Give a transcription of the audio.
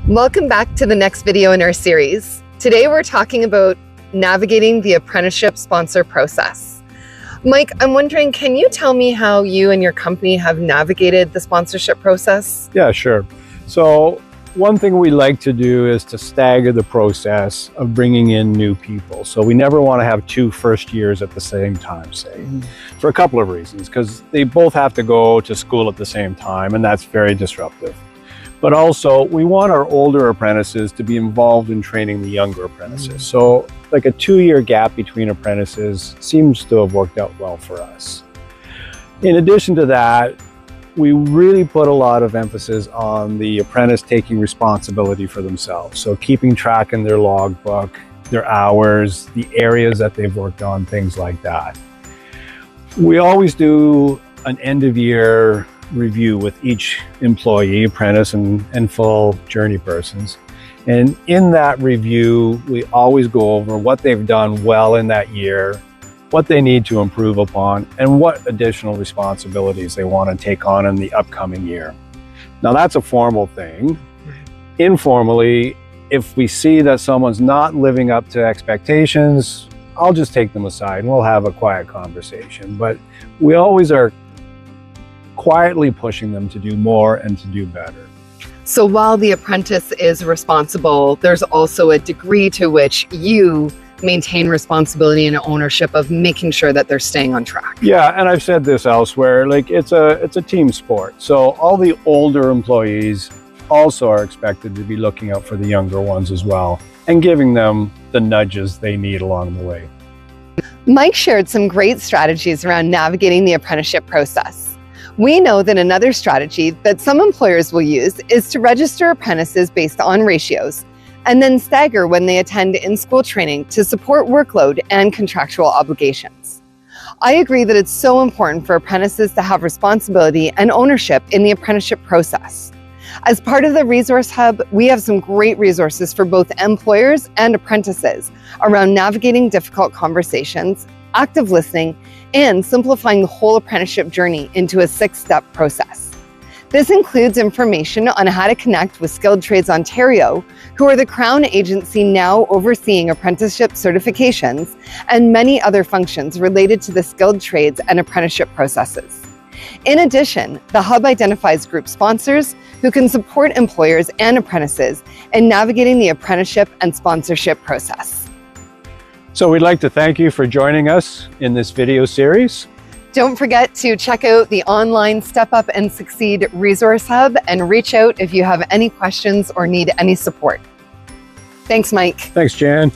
Welcome back to the next video in our series. Today we're talking about navigating the apprenticeship sponsor process. Mike, I'm wondering, can you tell me how you and your company have navigated the sponsorship process? Yeah, sure. So one thing we like to do is to stagger the process of bringing in new people. So we never want to have two first years at the same time, say, for a couple of reasons, because they both have to go to school at the same time, and that's very disruptive. But also, we want our older apprentices to be involved in training the younger apprentices. So like a 2-year gap between apprentices seems to have worked out well for us. In addition to that, we really put a lot of emphasis on the apprentice taking responsibility for themselves. So keeping track in their logbook, their hours, the areas that they've worked on, things like that. We always do an end of year review with each employee, apprentice, and full journey persons. And in that review, we always go over what they've done well in that year, what they need to improve upon, and what additional responsibilities they want to take on in the upcoming year. Now that's a formal thing. Informally, if we see that someone's not living up to expectations, I'll just take them aside and we'll have a quiet conversation. But we always are quietly pushing them to do more and to do better. So while the apprentice is responsible, there's also a degree to which you maintain responsibility and ownership of making sure that they're staying on track. Yeah, and I've said this elsewhere, like it's a team sport. So all the older employees also are expected to be looking out for the younger ones as well and giving them the nudges they need along the way. Mike shared some great strategies around navigating the apprenticeship process. We know that another strategy that some employers will use is to register apprentices based on ratios and then stagger when they attend in-school training to support workload and contractual obligations. I agree that it's so important for apprentices to have responsibility and ownership in the apprenticeship process. As part of the Resource Hub, we have some great resources for both employers and apprentices around navigating difficult conversations, active listening, and simplifying the whole apprenticeship journey into a 6-step process. This includes information on how to connect with Skilled Trades Ontario, who are the Crown agency now overseeing apprenticeship certifications, and many other functions related to the skilled trades and apprenticeship processes. In addition, the Hub identifies group sponsors who can support employers and apprentices in navigating the apprenticeship and sponsorship process. So we'd like to thank you for joining us in this video series. Don't forget to check out the online Step Up and Succeed Resource Hub and reach out if you have any questions or need any support. Thanks, Mike. Thanks, Jan.